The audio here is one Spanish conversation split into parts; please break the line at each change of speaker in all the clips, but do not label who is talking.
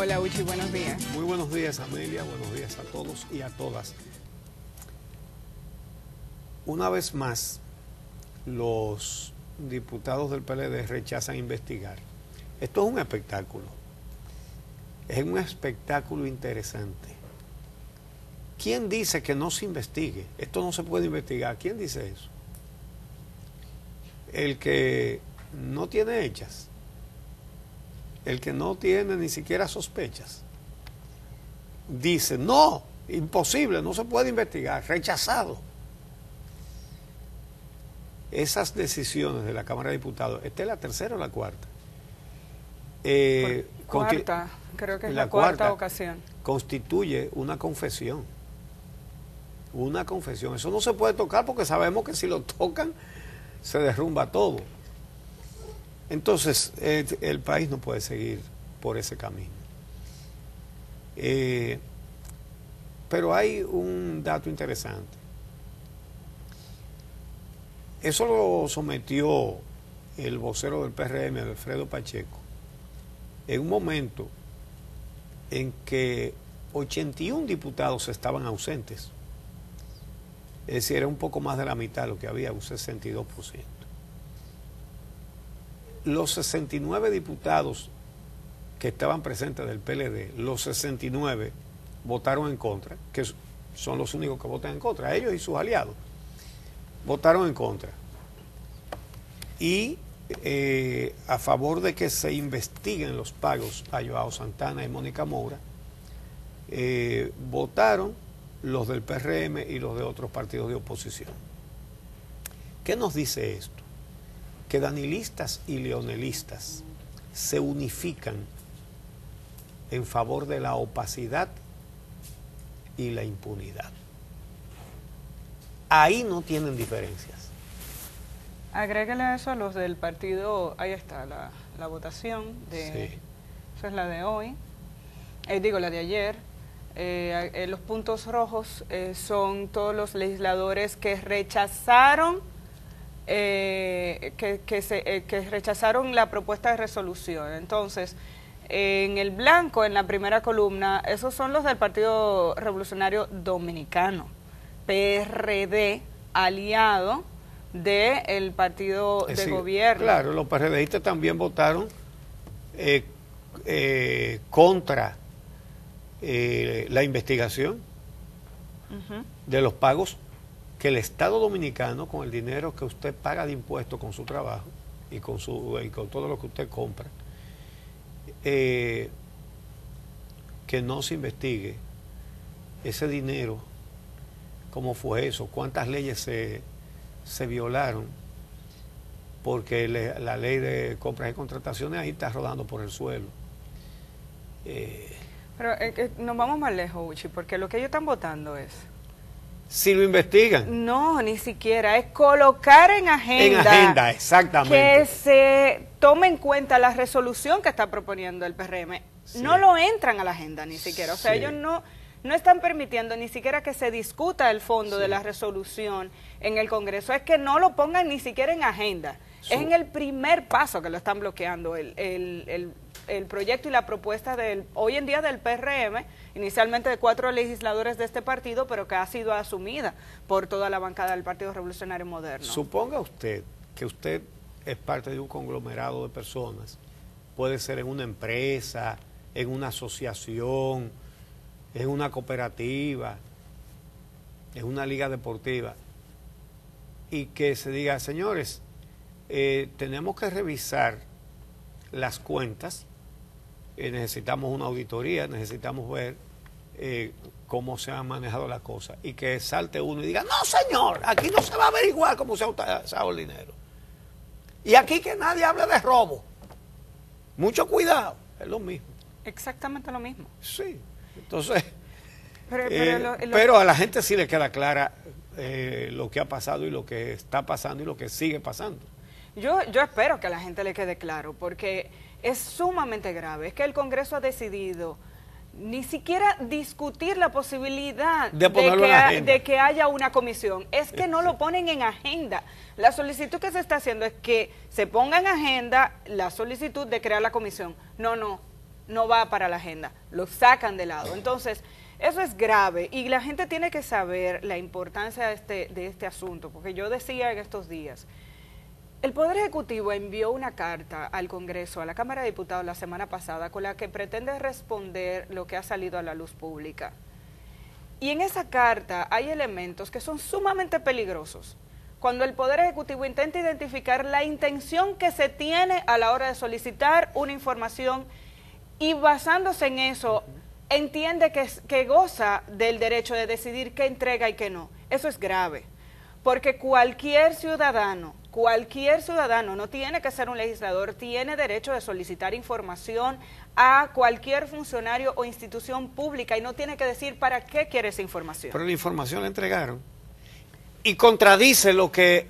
Hola, Uchi, buenos días.
Muy buenos días, Amelia, buenos días a todos y a todas. Una vez más, los diputados del PLD rechazan investigar. Esto es un espectáculo. Es un espectáculo interesante. ¿Quién dice que no se investigue? Esto no se puede investigar. ¿Quién dice eso? El que no tiene hechas. El que no tiene ni siquiera sospechas. Dice, no, imposible, no se puede investigar, rechazado. Esas decisiones de la Cámara de Diputados, esta es la tercera o la cuarta.
Cuarta, creo que es la cuarta ocasión.
Constituye una confesión. Una confesión. Eso no se puede tocar porque sabemos que si lo tocan se derrumba todo. Entonces, el país no puede seguir por ese camino. Pero hay un dato interesante. Eso lo sometió el vocero del PRM, Alfredo Pacheco, en un momento en que 81 diputados estaban ausentes. Es decir, era un poco más de la mitad lo que había, un 62%. Los 69 diputados que estaban presentes del PLD, los 69 votaron en contra, que son los únicos que votan en contra, ellos y sus aliados, votaron en contra. Y a favor de que se investiguen los pagos a Joao Santana y Mónica Moura, votaron los del PRM y los de otros partidos de oposición. ¿Qué nos dice esto? Que danilistas y leonelistas se unifican en favor de la opacidad y la impunidad. Ahí no tienen diferencias.
Agréguele a eso a los del partido, ahí está la votación, de, sí. Esa es la de hoy, la de ayer. Los puntos rojos son todos los legisladores que rechazaron que rechazaron la propuesta de resolución. Entonces, en el blanco, en la primera columna, esos son los del Partido Revolucionario Dominicano, PRD, aliado del partido de gobierno.
Claro, los PRDistas también votaron contra la investigación de los pagos que el Estado Dominicano, con el dinero que usted paga de impuestos con su trabajo y con todo lo que usted compra, que no se investigue ese dinero, cómo fue eso, cuántas leyes se violaron, porque la ley de compras y contrataciones ahí está rodando por el suelo.
Pero nos vamos más lejos, Uchi, porque lo que ellos están votando es...
Si lo investigan.
No, ni siquiera. Es colocar en agenda.
En agenda, exactamente.
Que se tome en cuenta la resolución que está proponiendo el PRM. Sí. No lo entran a la agenda ni siquiera. O sea, ellos no están permitiendo ni siquiera que se discuta el fondo de la resolución en el Congreso. Es que no lo pongan ni siquiera en agenda. Es en el primer paso que lo están bloqueando el proyecto y la propuesta hoy en día del PRM, inicialmente de 4 legisladores de este partido, pero que ha sido asumida por toda la bancada del Partido Revolucionario Moderno.
Suponga usted que usted es parte de un conglomerado de personas, puede ser en una empresa, en una asociación, en una cooperativa, en una liga deportiva, y que se diga, señores, tenemos que revisar las cuentas, necesitamos una auditoría, necesitamos ver cómo se han manejado las cosas, y que salte uno y diga, no señor, aquí no se va a averiguar cómo se ha usado el dinero, y aquí que nadie hable de robo, mucho cuidado, es lo mismo.
Exactamente lo mismo.
Sí, entonces, pero a la gente sí le queda clara lo que ha pasado y lo que está pasando y lo que sigue pasando.
Yo espero que a la gente le quede claro, porque es sumamente grave. Es que el Congreso ha decidido ni siquiera discutir la posibilidad de que haya una comisión. Es que no lo ponen en agenda. La solicitud que se está haciendo es que se ponga en agenda la solicitud de crear la comisión. No, no va para la agenda, lo sacan de lado. Entonces, eso es grave y la gente tiene que saber la importancia de este asunto, porque yo decía en estos días, el Poder Ejecutivo envió una carta al Congreso, a la Cámara de Diputados la semana pasada, con la que pretende responder lo que ha salido a la luz pública. Y en esa carta hay elementos que son sumamente peligrosos. Cuando el Poder Ejecutivo intenta identificar la intención que se tiene a la hora de solicitar una información y basándose en eso, entiende que goza del derecho de decidir qué entrega y qué no. Eso es grave, porque cualquier ciudadano, no tiene que ser un legislador, tiene derecho de solicitar información a cualquier funcionario o institución pública y no tiene que decir para qué quiere esa información.
Pero la información la entregaron y contradice lo que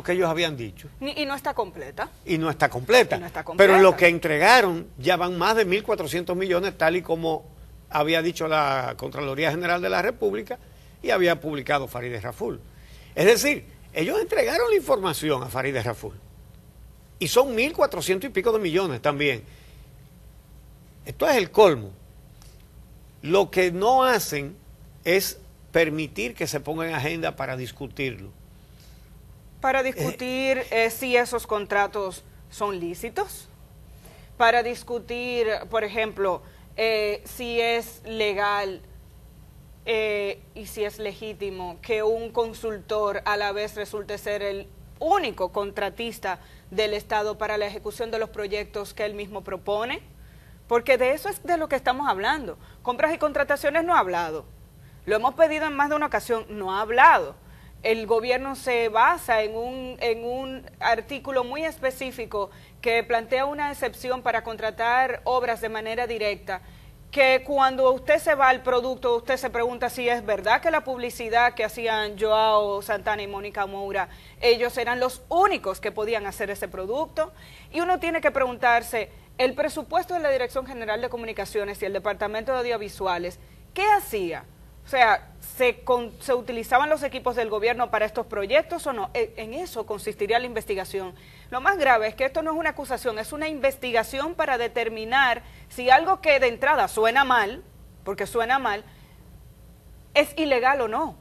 ellos habían dicho.
Y no está completa.
Y no está completa. Pero lo que entregaron ya van más de 1.400 millones, tal y como había dicho la Contraloría General de la República y había publicado Farideh Raful. Es decir, ellos entregaron la información a Farideh Raful y son 1.400 y pico de millones también. Esto es el colmo. Lo que no hacen es permitir que se ponga en agenda para discutirlo.
Para discutir si esos contratos son lícitos, para discutir, por ejemplo, si es legal y si es legítimo que un consultor a la vez resulte ser el único contratista del Estado para la ejecución de los proyectos que él mismo propone, porque de eso es de lo que estamos hablando. Compras y contrataciones no ha hablado, lo hemos pedido en más de una ocasión, no ha hablado. El gobierno se basa en un artículo muy específico que plantea una excepción para contratar obras de manera directa, que cuando usted se va al producto, usted se pregunta si es verdad que la publicidad que hacían Joao Santana y Mónica Moura, ellos eran los únicos que podían hacer ese producto, y uno tiene que preguntarse, el presupuesto de la Dirección General de Comunicaciones y el Departamento de Audiovisuales, ¿qué hacía? O sea, ¿se utilizaban los equipos del gobierno para estos proyectos o no? En eso consistiría la investigación. Lo más grave es que esto no es una acusación, es una investigación para determinar si algo que de entrada suena mal, porque suena mal, es ilegal o no.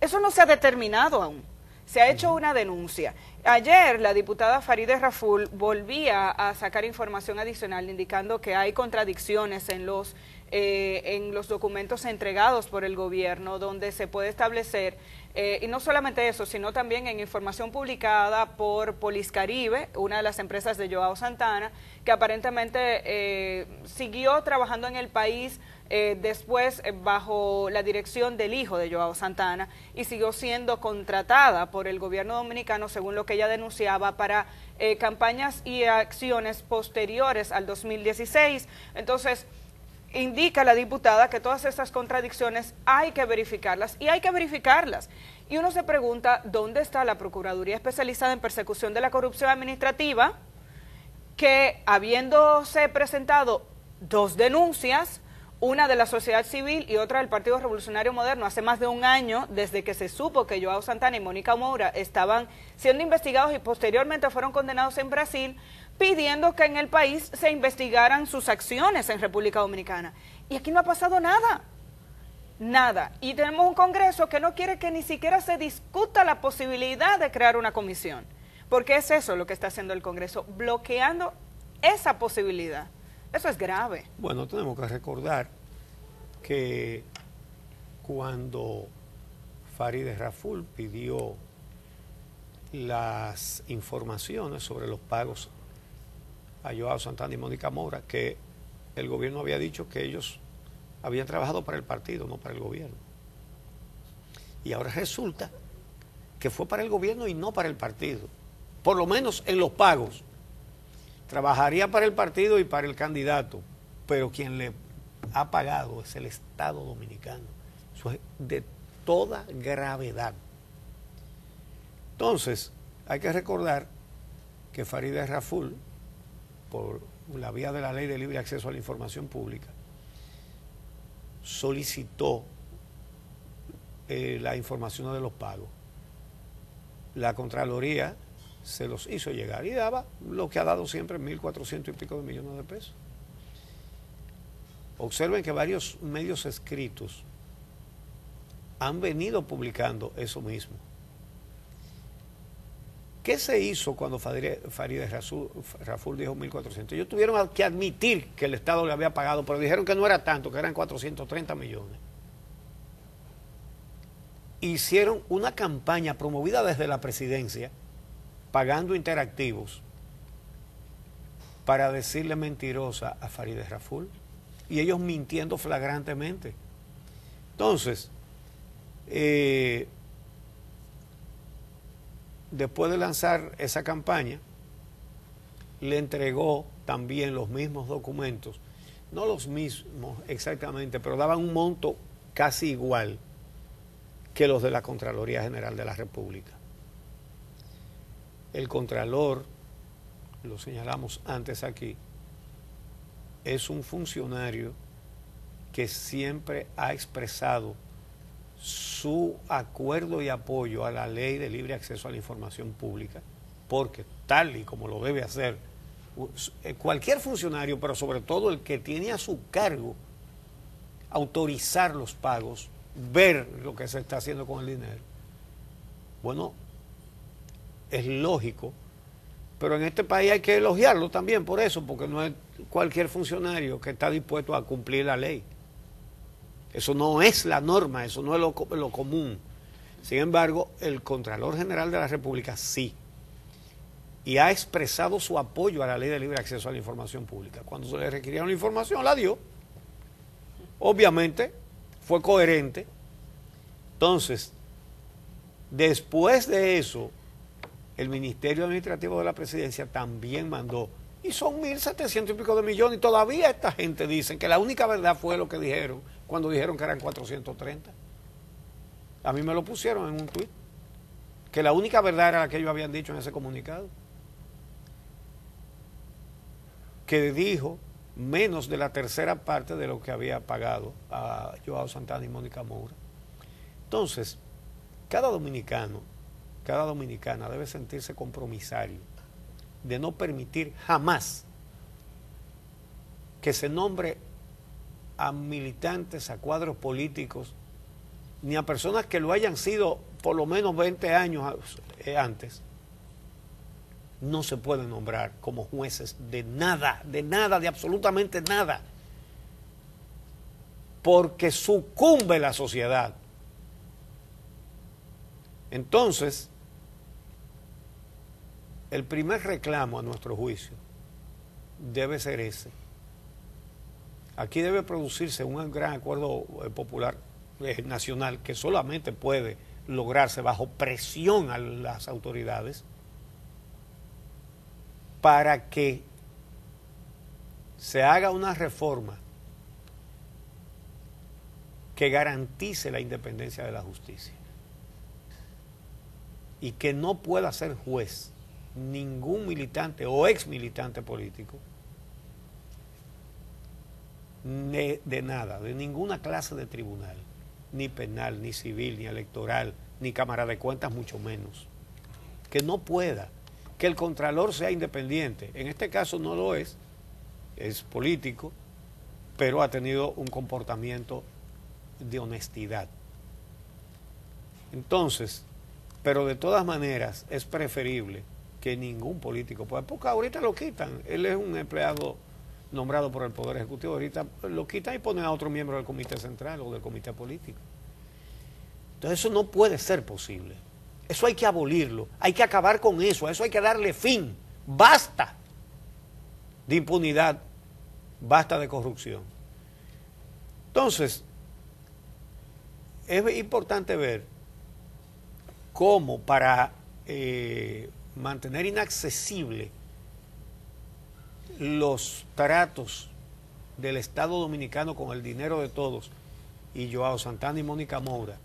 Eso no se ha determinado aún. Se ha hecho una denuncia. Ayer la diputada Farideh Raful volvía a sacar información adicional indicando que hay contradicciones en los documentos entregados por el gobierno, donde se puede establecer, y no solamente eso, sino también en información publicada por Poliscaribe, una de las empresas de Joao Santana, que aparentemente siguió trabajando en el país después bajo la dirección del hijo de Joao Santana y siguió siendo contratada por el gobierno dominicano, según lo que ella denunciaba, para campañas y acciones posteriores al 2016. Entonces, indica la diputada que todas estas contradicciones hay que verificarlas, y hay que verificarlas. Y uno se pregunta, ¿dónde está la Procuraduría Especializada en Persecución de la Corrupción Administrativa? Que habiéndose presentado 2 denuncias, una de la sociedad civil y otra del Partido Revolucionario Moderno, hace más de un año, desde que se supo que Joao Santana y Mónica Moura estaban siendo investigados y posteriormente fueron condenados en Brasil, pidiendo que en el país se investigaran sus acciones en República Dominicana. Y aquí no ha pasado nada, nada. Y tenemos un Congreso que no quiere que ni siquiera se discuta la posibilidad de crear una comisión, porque es eso lo que está haciendo el Congreso, bloqueando esa posibilidad. Eso es grave.
Bueno, tenemos que recordar que cuando Farideh Raful pidió las informaciones sobre los pagos a Joao Santana y Mónica Moura, que el gobierno había dicho que ellos habían trabajado para el partido, no para el gobierno. Y ahora resulta que fue para el gobierno y no para el partido, por lo menos en los pagos. Trabajaría para el partido y para el candidato, pero quien le ha pagado es el Estado Dominicano. Eso es de toda gravedad. Entonces, hay que recordar que Farideh Raful, por la vía de la Ley de Libre Acceso a la Información Pública, solicitó la información de los pagos. La Contraloría se los hizo llegar y daba lo que ha dado siempre, 1.400 y pico de millones de pesos. Observen que varios medios escritos han venido publicando eso mismo. ¿Qué se hizo cuando Farideh Raful dijo 1.400? Ellos tuvieron que admitir que el Estado le había pagado, pero dijeron que no era tanto, que eran 430 millones. Hicieron una campaña promovida desde la presidencia, pagando interactivos, para decirle mentirosa a Farideh Raful, y ellos mintiendo flagrantemente. Entonces, después de lanzar esa campaña, le entregó también los mismos documentos, no los mismos exactamente, pero daban un monto casi igual que los de la Contraloría General de la República. El Contralor, lo señalamos antes aquí, es un funcionario que siempre ha expresado su acuerdo y apoyo a la ley de libre acceso a la información pública, porque tal y como lo debe hacer cualquier funcionario, pero sobre todo el que tiene a su cargo autorizar los pagos, ver lo que se está haciendo con el dinero, bueno, es lógico, pero en este país hay que elogiarlo también por eso, porque no es cualquier funcionario que está dispuesto a cumplir la ley. Eso no es la norma, eso no es lo común. Sin embargo, el Contralor General de la República sí, y ha expresado su apoyo a la ley de libre acceso a la información pública. Cuando se le requirieron la información, la dio. Obviamente, fue coherente. Entonces, después de eso, el Ministerio Administrativo de la Presidencia también mandó, y son 1.700 y pico de millones, y todavía esta gente dice que la única verdad fue lo que dijeron cuando dijeron que eran 430. A mí me lo pusieron en un tuit, que la única verdad era la que ellos habían dicho en ese comunicado, que dijo menos de la tercera parte de lo que había pagado a Joao Santana y Mónica Moura. Entonces, cada dominicano, cada dominicana debe sentirse compromisario de no permitir jamás que se nombre a militantes, a cuadros políticos, ni a personas que lo hayan sido por lo menos 20 años antes. No se pueden nombrar como jueces de nada, de absolutamente nada, porque sucumbe la sociedad. Entonces, el primer reclamo a nuestro juicio debe ser ese. Aquí debe producirse un gran acuerdo popular nacional que solamente puede lograrse bajo presión a las autoridades para que se haga una reforma que garantice la independencia de la justicia y que no pueda ser juez ningún militante o ex militante político de nada, de ninguna clase de tribunal, ni penal, ni civil, ni electoral, ni Cámara de Cuentas, mucho menos. Que no pueda, que el Contralor sea independiente. En este caso no lo es político, pero ha tenido un comportamiento de honestidad. Entonces, pero de todas maneras es preferible que ningún político pueda, porque ahorita lo quitan. Él es un empleado nombrado por el Poder Ejecutivo, ahorita lo quitan y ponen a otro miembro del Comité Central o del Comité Político. Entonces eso no puede ser posible. Eso hay que abolirlo, hay que acabar con eso, a eso hay que darle fin. Basta de impunidad, basta de corrupción. Entonces, es importante ver cómo para mantener inaccesible los tratos del Estado Dominicano con el dinero de todos y Joao Santana y Mónica Moura,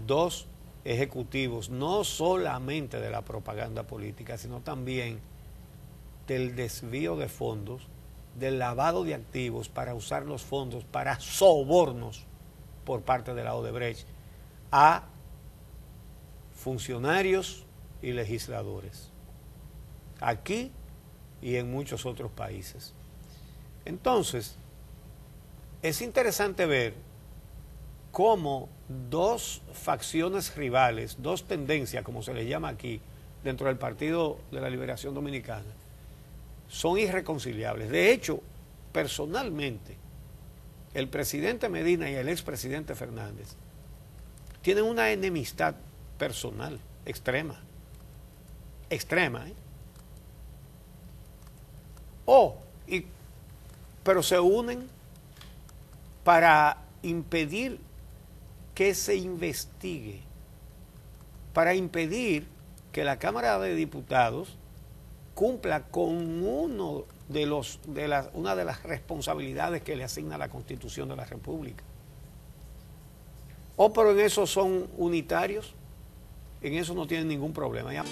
dos ejecutivos no solamente de la propaganda política, sino también del desvío de fondos, del lavado de activos para usar los fondos para sobornos por parte de la Odebrecht a funcionarios y legisladores, aquí y en muchos otros países. Entonces, es interesante ver cómo dos facciones rivales, dos tendencias, como se les llama aquí, dentro del Partido de la Liberación Dominicana, son irreconciliables. De hecho, personalmente, el presidente Medina y el expresidente Fernández tienen una enemistad personal extrema, ¿eh? Pero se unen para impedir que se investigue, para impedir que la Cámara de Diputados cumpla con una de las responsabilidades que le asigna la Constitución de la República. Pero en eso son unitarios, en eso no tienen ningún problema. ¿Ya?